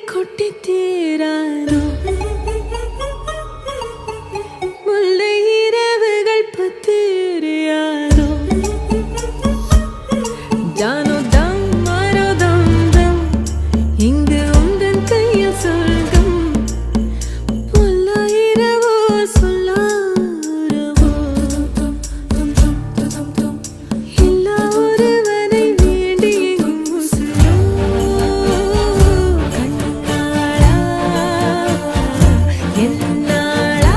கொட்டி தீராதோ முல்லை இரவுகள் பத்தேறியாதோ ஜானோ தம் மாரோ தம் தம் இங்கு உந்தன் கையில் சொர்க்கம் பொல்லா இரவோ சொல்லாரவோ எல்லா ஒருவனை வேண்டி எங்கும் உசுரோ கண்ணாளா என்னாளா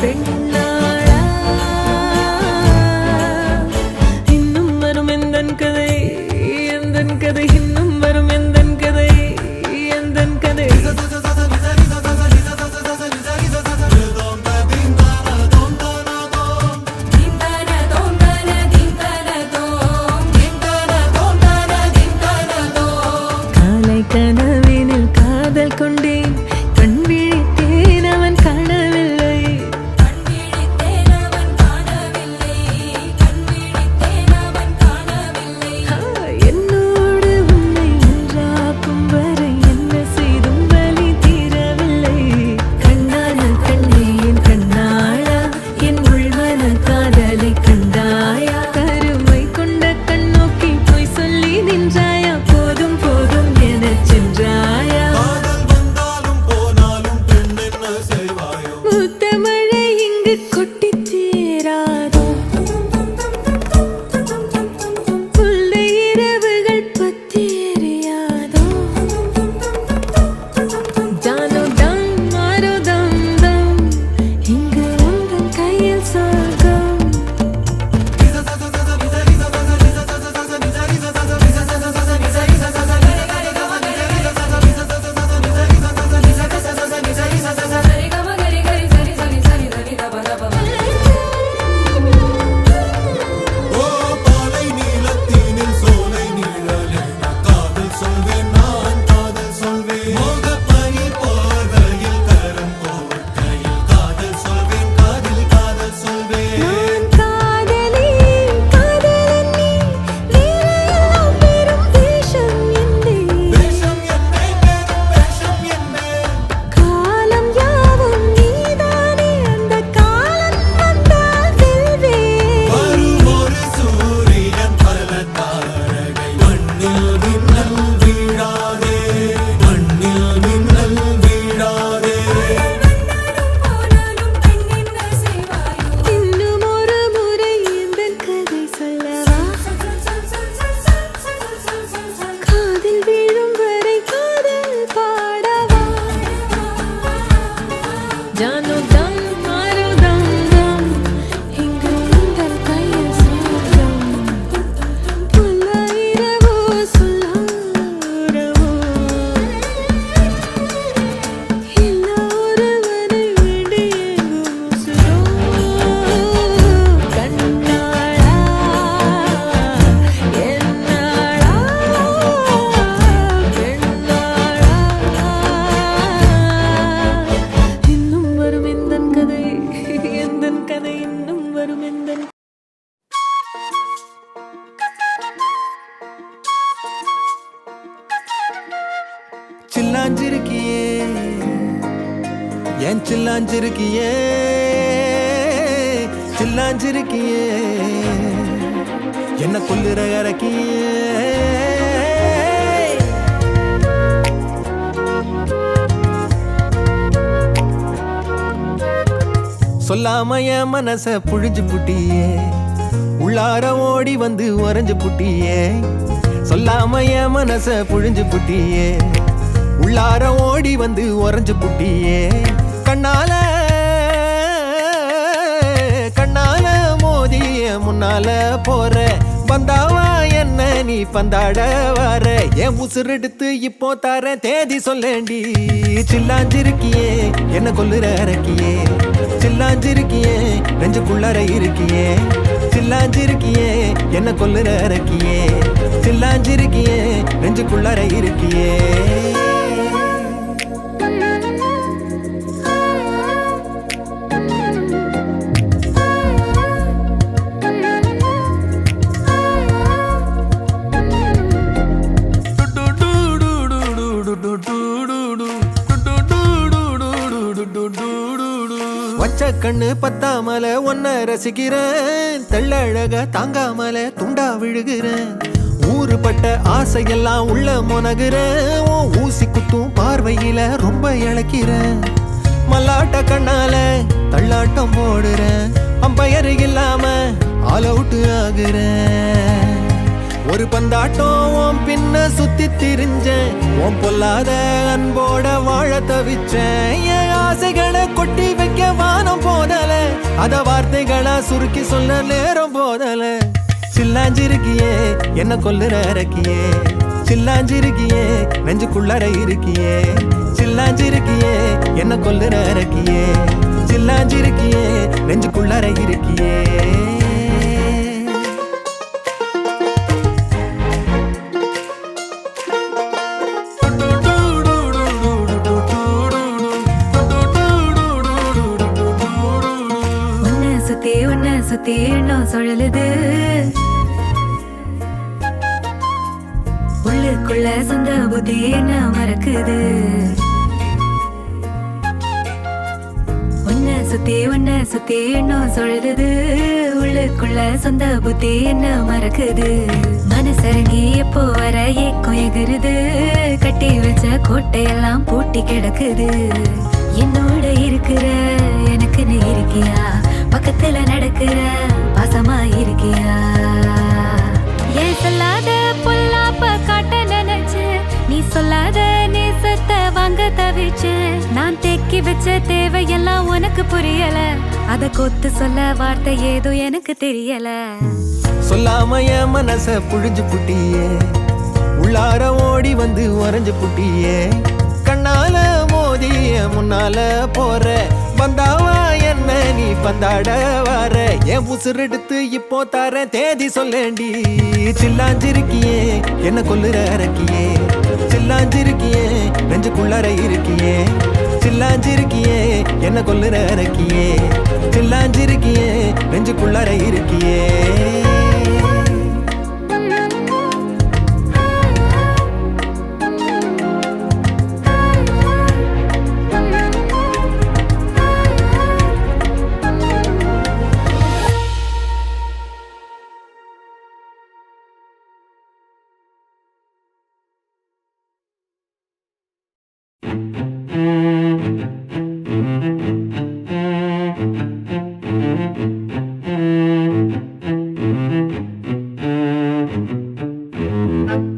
பெண்ணாளா இன்னும் வரும் எந்தன் கதை எந்தன் கதை இன்னும் வரும் எந்தன் கதை எந்தன் கதை காலை கனவினில் காதல் கொண்டேன் கண் விழித்தேன் அவன் காணவில்லை என்னோடு உன்னை ஒன்றாக்கும் வரை என்ன செய்தும் வலி தீரவில்லை கண்ணான கண்ணே என் கண்ணாளா என் உள்மன காதலை கண்டாயா கருமை கொண்ட கண்ணோக்கி போய் சொல்லி நின்றாயா போதும் போதும் எனச் சென்றாயா மூத்த மழை இங்கு கொட்டித் தீராதோ முல்லை இரவுகள் பத்தேறியாதோ ஜானோ தம் மாரோ தம் தம் இங்கு உந்தன் கையில் சொர்க்கம் நான் காதலி காதலன் நீ வேறெல்லாம் பெரும் வேஷம் என்னே காலம் யாவும் நீதானே அந்த காலம் வந்தால் வெல்வேன் இன்னும் ஒரு முறை எந்தன் கதை சொல்லவா காதில் வீழும் வரை காதல் பாடவா ஜானோ தம் மாரோ தம் தம் இங்கு உந்தன் கையில் சொர்க்கம் பொல்லா இரவோ சொல்லாரவோ எல்லா ஒருவனை வேண்டி எங்கும் உசுரோ கண்ணாளா என்னாளா பெண்ணாளா இன்னும் வரும் எந்தன் கதை எந்தன் கதை இன்னும் வரும் எந்தன் சில்லாஞ்சிருக்கியே ஏன் சில்லாஞ்சிருக்கியே சில்லாஞ்சிருக்கியே என்ன கொல்லுற இறக்கியே சொல்லாம என் மனச புழிஞ்சு புட்டியே உள்ளார ஓடி வந்து உறைஞ்சு புட்டியே சொல்லாம என் மனச புழிஞ்சு புட்டியே உள்ளார ஓடி வந்து உறைஞ்சு புட்டியே கண்ணால கண்ணால மோதிய முன்னால போற வந்தாவா என்ன நீ பந்தாட வர என் உசுரெடுத்து இப்போ தர தேதி சொல்லேண்டி சில்லாஞ்சிருக்கியே என்ன கொல்லுற இறக்கியே சில்லாஞ்சிருக்கியே நெஞ்சுக்குள்ளார இருக்கியே சில்லாஞ்சிருக்கியே என்ன கொல்லுற இறக்கியே சில்லாஞ்சிருக்கியே நெஞ்சுக்குள்ளார இருக்கியே கண்ணு பத்தாமல ஒன்ன ரசிக்கிறேன், தெள்ளழக தாங்காமல துண்டா விழுகிறேன். ஊறுபட்ட ஆசையெல்லாம் உள்ள மொனகுறேன், உன் ஊசி குத்தும் பார்வையில ரொம்ப இழக்கிறேன். மல்லாட்ட கண்ணால தள்ளாட்டம் போடுறேன், அம்பயர் இல்லாம ஆல் அவுட் ஆகுறேன். ஒரு பந்தாட்டம் உன் பின்ன சுத்தி திரிஞ்சேன், உன் பொல்லாத அன்போட வாழ தவிச்சேன். என் ஆசைகளை கொட்டி வைக்க வானம் போதல, அத வார்த்தைகளா சுருக்கி சொல்ல நேரம் போதல. சில்லாஞ்சிருக்கியே என்ன கொல்லுற இறக்கியே, சில்லாஞ்சிருக்கியே நெஞ்சுக்குள்ளற இருக்கியே. சில்லாஞ்சிருக்கியே என்ன கொல்லுற இறக்கியே, சில்லாஞ்சிருக்கியே நெஞ்சுக்குள்ளற இருக்கியே. சுத்தி எண்ணம் சுழலுது, உள்ளுக்குள்ள சொந்த புத்தி என்ன மறக்குது. உன்ன சுத்தி எண்ணம் சுழலுது, உள்ளுக்குள்ள சொந்த புத்தி என்ன மறக்குது. மனசரங்கி எப்போ வர ஏக்கம் எகுருது, கட்டி வச்ச கோட்டையெல்லாம் பூட்டி கிடக்குது. என்னோட இருக்கிற எனக்குன்னு இருக்கியா, பக்கத்துல நடக்கிற பாசமா இருக்கியா. ஏன் சொல்லாத பொல்லாப்ப காட்ட நினைச்சு, நீ சொல்லாத நேசத்தை வாங்க தவிச்சு. நான் தேக்கி வச்ச தேவையெல்லாம் உனக்கு புரியல, அத கொத்து சொல்ல வார்த்தை ஏதோ எனக்கு தெரியல. சொல்லாம என் மனச புழிஞ்சு புட்டியே, உள்ளார ஓடி வந்து உறைஞ்சு புட்டியே. கண்ணால மோதிய முன்னால போற, வந்தாவா என்ன நீ பந்தாட வர. என் உசுரெடுத்து இப்போ தர தேதி சொல்லேண்டி. சில்லாஞ்சிருக்கியே என்ன கொல்லுற இறக்கியே, சில்லாஞ்சிருக்கியே நெஞ்சுக்குள்ளற இருக்கியே. சில்லாஞ்சிருக்கியே என்ன கொல்லுற இறக்கியே, சில்லாஞ்சிருக்கியே நெஞ்சுக்குள்ளற இருக்கியே.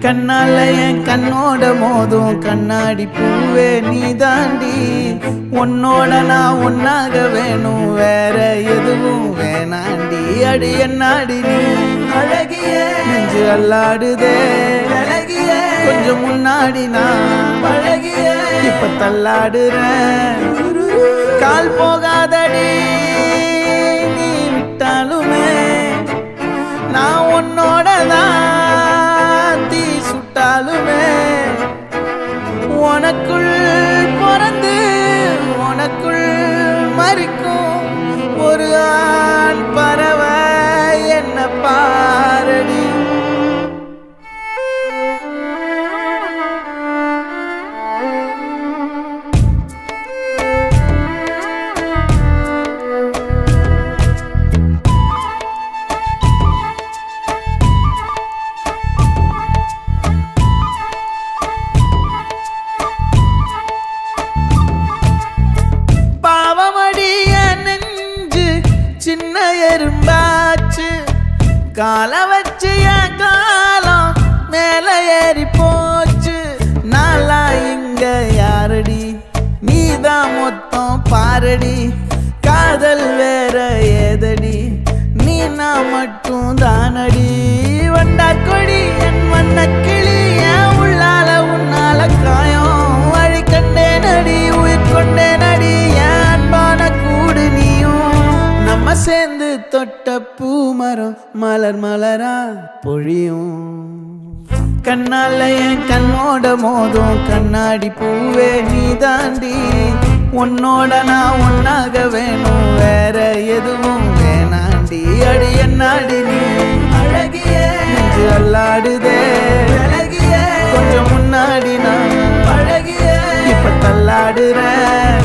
கண்ணால என் கண்ணோட மோதும் கண்ணாடி பூவே நீ தாண்டி. உன்னோட நான் ஒன்னாக வேணும், வேற எதுவும் வேணாண்டி. அடி என்னாடி நீ அழகிய, நெஞ்சு அல்லாடுதே அழகிய. கொஞ்சம் முன்னாடி நான் அழகிய, இப்ப தள்ளாடுறேன். கால் போகாதடி நீ விட்டாலுமே, நான் உன்னோட தான் சுட்டாலுமே. உனக்குள் பிறந்து உனக்குள் மறிக்கும் ஒரு ஆண் பறவை என்ன பாரடி. எறும்பாச்சு கால வச்சு என் காலம் மேல ஏறி போச்சு. நாளா இங்க யாரடி, நீதான் மொத்தம் பாரடி. காதல் வேற ஏதடி, நீ நான் மட்டும் தானடி. வண்டார் கொடி என் வண்ண கிளி, என் உள்ளால உன்னால காயம். வழி கண்டே நடி உயிர் கொண்டே நடி, என் அன்பான கூடு நீயும். நம்ம சேர்ந்து தொட்ட பூமரம் மலர் மலரா பொழியும். கண்ணால என் கண்ணோட மோதும் கண்ணாடி பூவே நீ தாண்டி. உன்னோட நான் ஒன்னாக வேணும், வேற எதுவும் வேணாண்டி. அடி என்னாடி நீ அழகிய, நெஞ்சு அல்லாடுதே அழகிய. கொஞ்சம் முன்னாடி நான் அழகிய, இப்ப தள்ளாடுறேன்.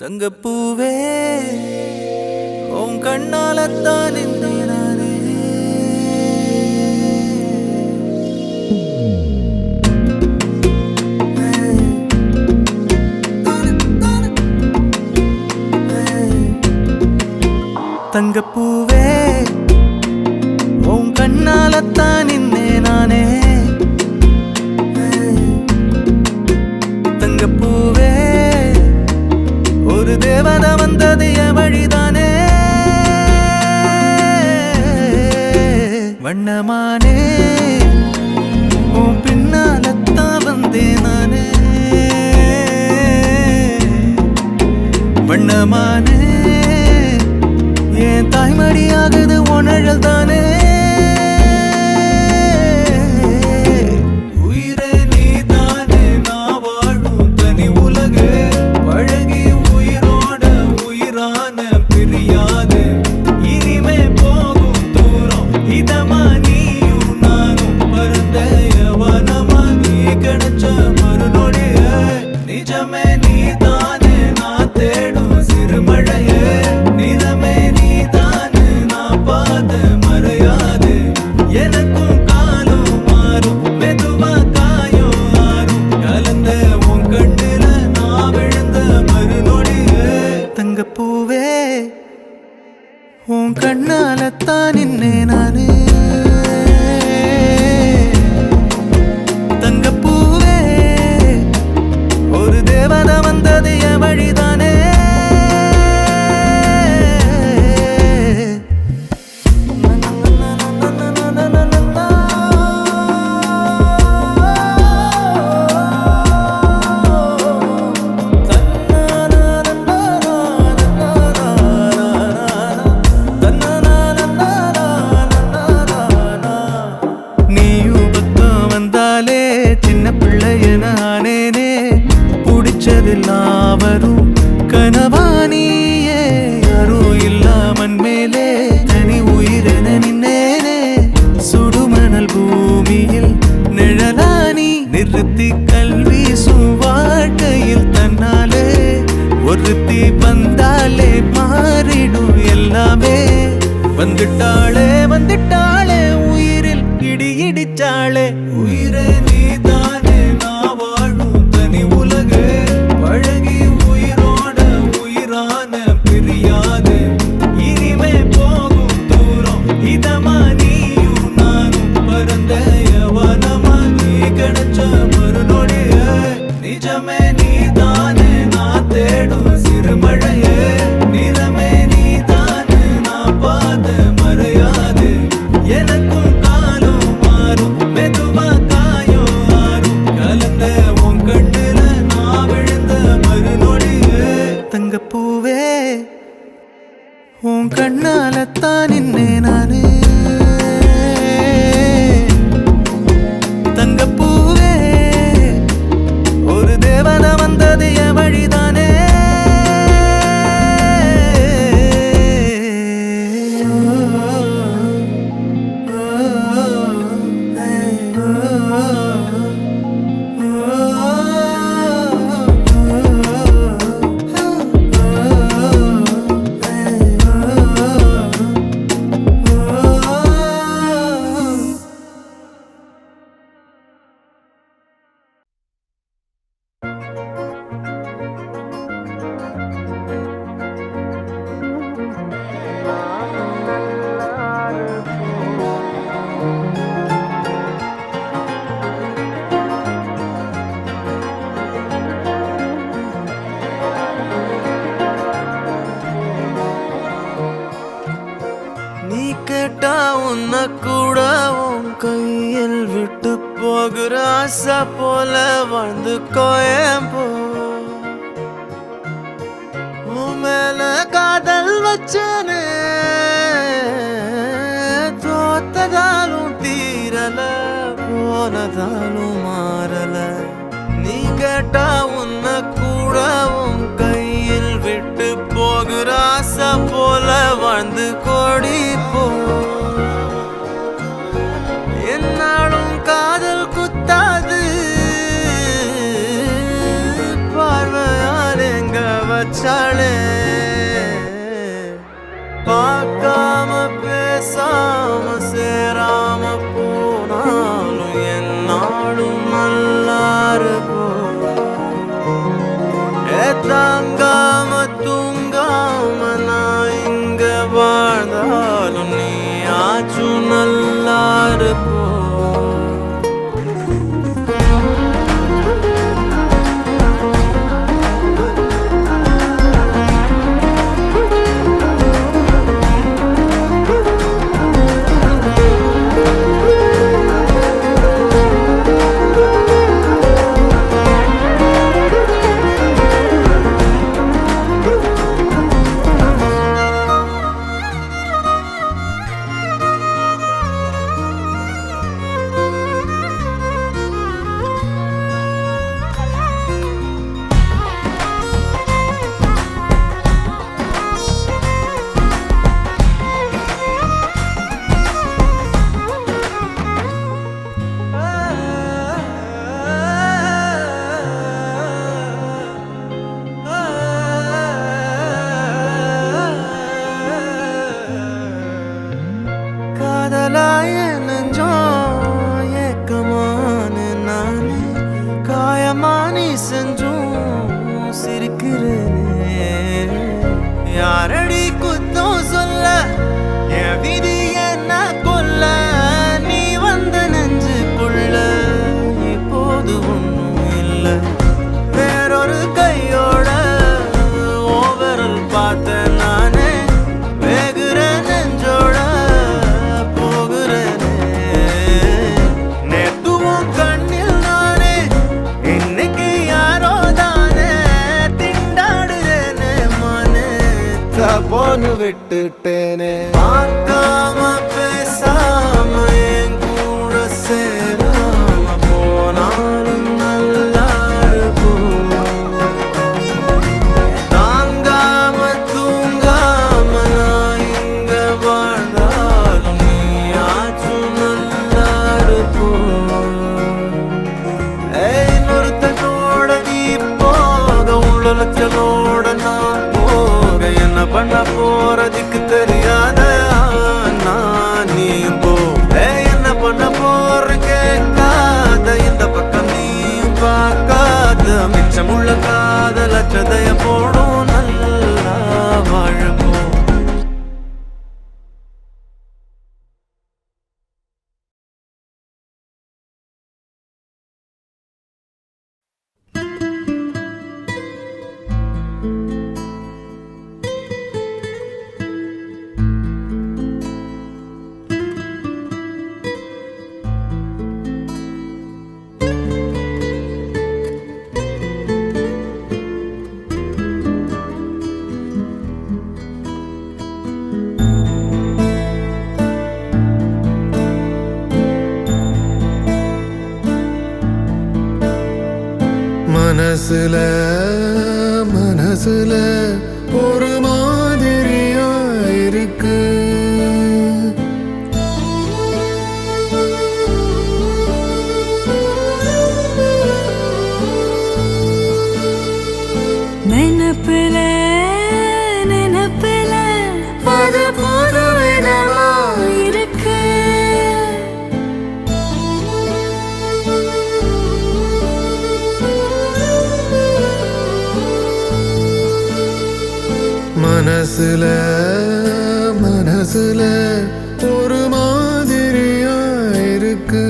தங்கப்பூவே உன் கண்ணாலத்தான் நானே தங்கப்பூவே உன் கண்ணாலத்தான் நானே தங்கப்பூவே ஒரு தேவதை வந்தது என் வழிதானே வண்ணமானே உன் பின்னாலத்தான் வந்தேன் நானே வண்ணமானே என் தாய்மடியாகுது உணழல் தானே உயிரே நீ தானே நான் வாழும் தனி உலகு பழகி உயிரோட உயிரான பிரியாது இனிமே போகும் தூரம் இதமா நீயும் நானும் பரந்த யவனமா நீ கிடைச்ச மறுநொடிய நிஜமே நீ தானே நான் தேடும் சிறுமழையே நிறமே நீ தானே நான் பார்த்த மறையாது எனக்கும் காலம் மாறும் மெதுவா காயம் ஆறும் கலந்த உன் கண்ணுல நான் விழுந்த மறுநொடியே தங்கப்பூவே உன் கண்ணாலத்தான் நானே தங்கப்பூவே ஒரு தேவதை வந்தது என் வழிதானே நீயும் பக்கம் வந்தாலே சின்ன பிள்ளைய நானேனே பிடிச்சதெல்லாம் வரும் கனவானியே யாரும் இல்லாமன் மேலே தனி உயிரென நின்னேனே சுடுமணல் பூமியில் நிழலானி நிறுத்தி கல்வி வாழ்க்கையில் தன்னாலே ஒருத்தி வந்தாலே மாறிடும் எல்லாமே வந்துட்டாளே வந்துட்டாளே உயிரில் இடி இடிச்சாளே உயிரே நீ தானே நான் வாழும் தனி உலகு பழகி உயிரோட உயிரான பிரியாது இனிமே போகும் தூரம் இதமா நீயும் நானும் பரந்த யவனமா நீ கிடைச்ச மறுநொடிய நிஜமே நீ தானே நான் தேடும் சிறுமழையே நிறமே நீ தானே நான் பார்த்த மறையாது எனக்கும் காலம் மாறும் மெதுவா காயம் ஆறும் கலந்த உன் கண்ணுல நான் விழுந்த மறுநொடியே தங்கப்பூவே உன் கண்ணாலத்தான் நானே தங்கப்பூவே ஒரு தேவதை வந்தது என் வழிதானே நீ கேட்டா உன்ன கூட உன் கையில் விட்டு போகிற ஆசை போல வாழ்ந்து கோயம்போ உன் மேல காதல் வச்சனே தோத்ததாலும் தீரல போனதாலும் மாறல நீ கேட்டா உன்ன கூட உன் கையில் விட்டு போகிற ஆசை போல வாழ்ந்து கோடி போ என்னாலும் காதல் குத்தாது பார்வையால் எங்க வச்ச வச்சாளே பார்க்காம பேசாம சேராம போனாலும் என்னாலும் நல்லா இருக்கும் தாங்காம தூங்காம நான் இங்க வாழ்ந்தாலும் நீ ஆச்சும் நல்லா இருக்கும் காதலாய நெஞ்சோம் ஏக்கமான நானே காயமானி செஞ்சும் சிரிக்கிறேனே யாரடி குத்தம் சொல்ல என் விதி என்ன கொல்ல நீ வந்த நெஞ்சுக்குள்ள இப்போது ஒன்றும் இல்லை வேறொரு கையோட ஓவரல் பார்த்த நானே வேகுற நெஞ்சோட போன்னு விட்டுட்டேனே பார்க்காம பேசாம என் கூட சேராம போனாலும் நல்லா இருக்கும் தாங்காம தூங்காம நான் இங்க வாழ்ந்தாலும் நீ ஆச்சும் நல்லா இருக்கும் இன்னொருத்தனோட நீ போக உள்ளச்சலோட நான் என்ன பண்ண போறதுக்கு தெரியாத நான் நீ போ என்ன பண்ண போற கேட்காத இந்த பக்கம் நீயும் பார்க்காத மிச்சமுள்ள காதல சதைய போடும் நல்லா வாழப்போ மனசுல மனசுல ஒரு மாதிரியா இருக்கு நினப்புல நினப்புல அது புது விதமா இருக்கு மனசுல மனசுல ஒரு மாதிரியா இருக்கு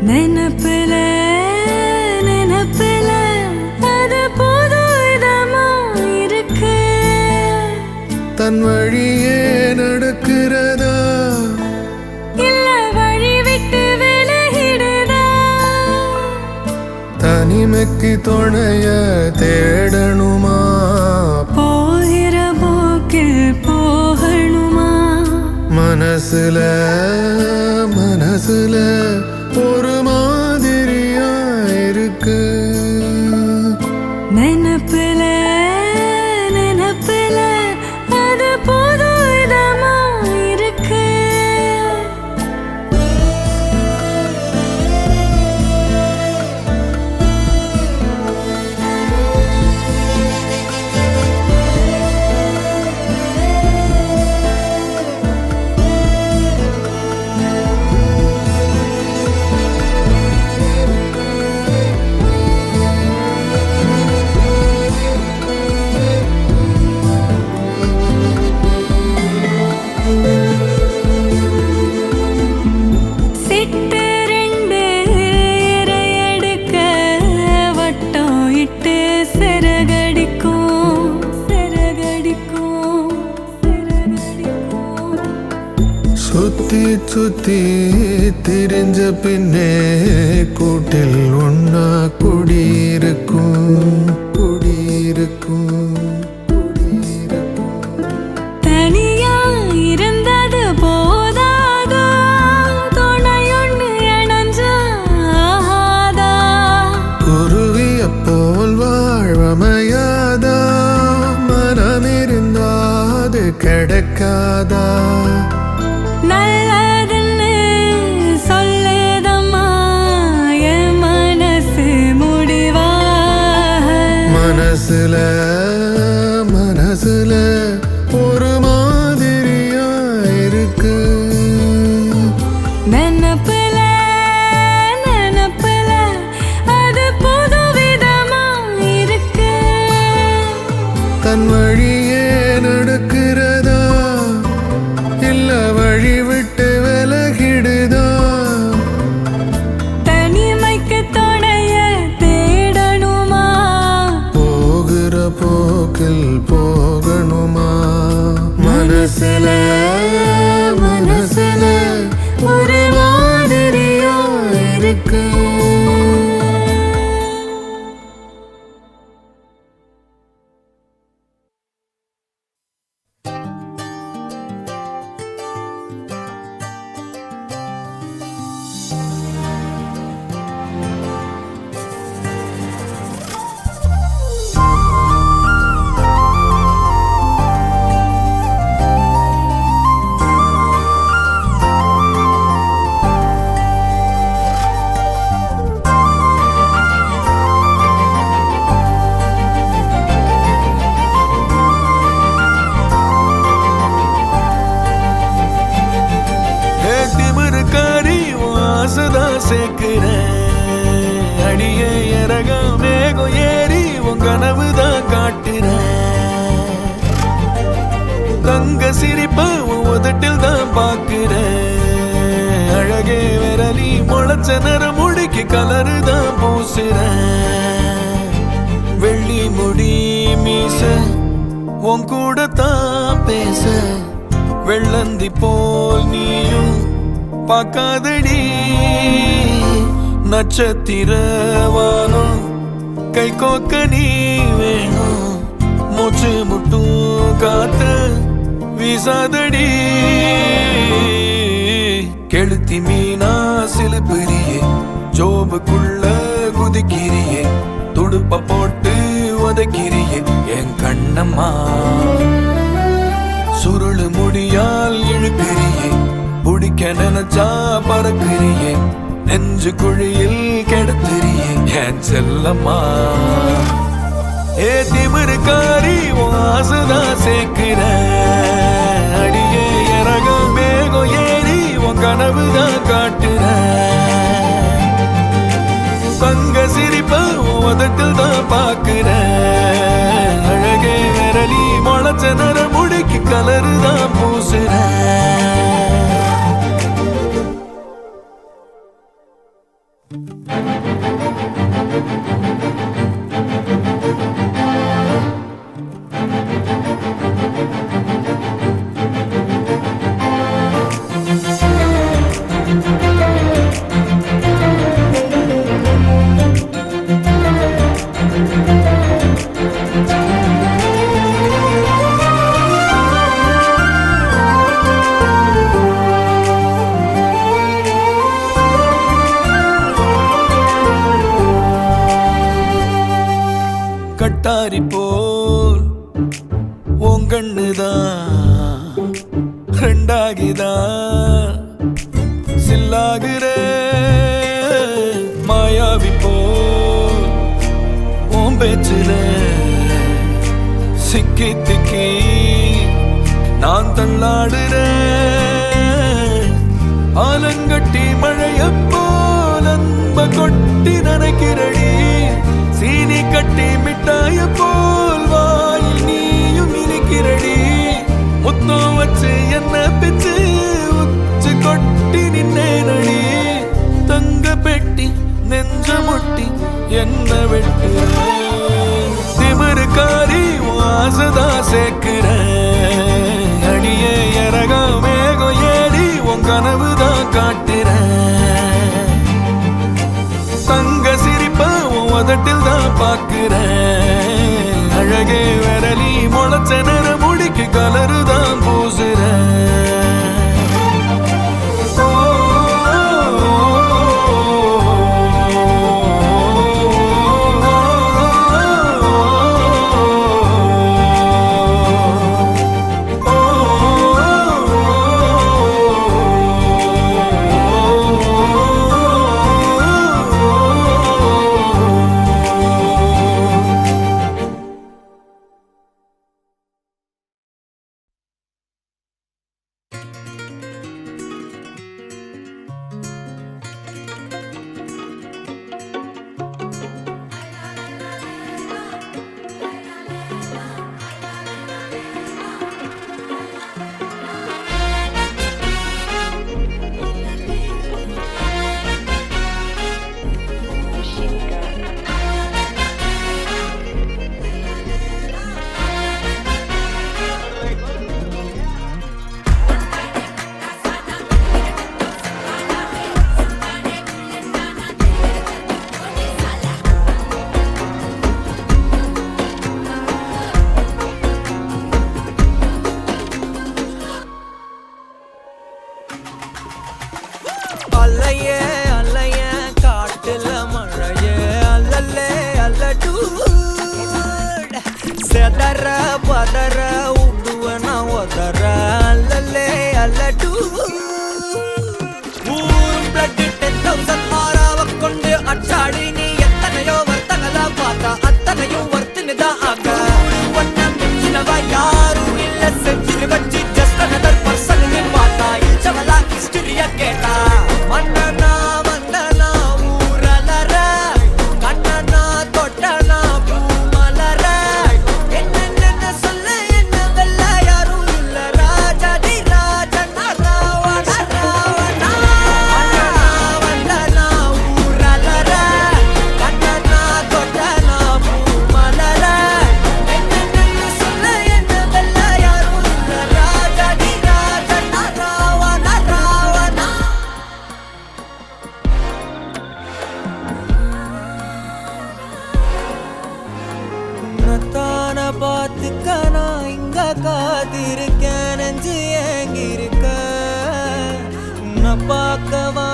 நினப்புல நினப்புல அது புது விதமா இருக்கு தன் வழியே நடக்கிறதா இல்ல வழி விட்டு விலகிடுதா தனிமைக்கு துணைய தேடணுமா போகிற போக்கில் போகணுமா மனசுல மனசுல ஒரு மாதிரியா இருக்கு நினப்புல நினப்புல அது புது விதமா இருக்கு சுத்தி திரிஞ்ச பின்னே கூட்டில் ஒன்னா குடியிருக்கும் குடியிருக்கும் தனியா இருந்தது போதாதா துணையொன்னு இணைஞ்சாதா குருவிய போல் வாழ்வமையாதா மனமிருந்தாது கிடைக்காதா நல்லதுன்னு சொல்லுதம்மா என் மனசு முடிவாக மனசுல மனசுல ஒரு மாதிரியா இருக்கு நினப்புல நினப்புல அது புதுவிதமா இருக்கு தன் வழியே நடக்கிறதா இல்ல வழி விட்டு விலகிடுதா தனிமைக்கு துணைய தேடணுமா போகிற போக்கில் போகணுமா மனசுல மனசுல ஒரு மாதிரியா இருக்கு திமிருக்காரி வாசதான் சேர்க்கிறேன் அடியே இறகா மேகம் ஏறி உன் கனவுதான் காட்டுறேன் தங்க சிரிப்ப உன் உதட்டில் தான் பாக்குறேன் அழகே விரலி முளைச்ச நிறம் முடிக்கு கலரு தான் பூசுறேன் வெள்ளி முடி மீச உன் கூட தான் பேச வெள்ளந்தி போல் நீயும் பார்க்காதடி நட்சத்திரவானம் கை கோக்க நீ வேணும் மூச்சு முட்டும் காத்து வீசாதடி கெளுத்தி மீனா சிலுப்பிரியே ஜோபுக்குள்ள குதிக்கிறியே துடுப்ப போட்டு உதைக்கிறியே என் கண்ணம்மா சுருளு முடியால் இழுக்கிறியே பிடிக்க நினைச்சா பறக்கிறியே நெஞ்சு குழியில் கெடுத்துறியே என் செல்லம்மா ஏ திமிருக்காரி வாசதான் சேர்க்கிற அடியே இறகம் மேகம் ஏறி உன் கனவுதான் காட்டுற தங்க சிரிப்ப உதட்டில் தான் பாக்குற அழகே விரலி முளைச்ச நர முடிக்கு கலரு தான் பூசுற கட்டாரி போல் உங்கண்ணுதான் ரெண்டாகிதான் சில்லாகிற மாயாவி போல் உன் பேச்சுல சிக்கி திக்கி நான் தள்ளாடுறேன் ஆலங்கட்டி மழைய போல் அன்ப கொட்டி நனைக்கிறடி சீனி கட்டி மிட்டாய போல் வாயில் நீயும் இனிக்கிறடி முத்தம் வச்சு என்ன பிச்சு உச்சு கொட்டி நின்னேனடி தங்க பெட்டி நெஞ்ச முட்டி என்ன வெட்டு திமிருக்காரி வாசதா சேர்க்கிற அடியே இறகா மேகம் ஏறி உன் கனவுதான் கட்டில் தான் பாக்குறேன். அழகே விரலி முளைச்ச நிற முடிக்கு கலரு தான் பூசுறேன். அல்லையே அல்லைய காட்டுல மழையே அல்லல்லே அல்லடூ செதற பதற உடுவன ஒதற அல்லல்லே அல்லடூ ஊரும் பிளட் 10,000 ஆறாவ கொண்டு அச்சாடி நீ எத்தனையோ வர்த்தகலா பார்த்தா அத்தனையும் வர்த்தினுதான் ஆக ஒன்ன மிஞ்சினவ யாரும் இல்ல செஞ்சிரு வச்சு ஜஸ்ட் அனதர் பர்சன் பார்த்தா இச்சவலா ஹிஸ்டரிய கேட்டா மன்னனா வந்தனா ஊரலற கண்ணனா தொட்டனா பூமலற என்ன சொல்ல என்ன வெல்ல யாரும் இல்ல ராஜாதி ராஜனா ராவண ராவணா வந்தனா ஊரலற கண்ணனா தொட்டனா பூமலற என்ன சொல்ல என்ன வெல்ல யாரும் இல்ல ராஜாதி ராஜனா ராவண ராவணா உன்னத்தான பார்த்துக்க நான் இங்க காத்திருக்கேன் நெஞ்சு ஏங்கிருக்க உன்னை பார்க்கவா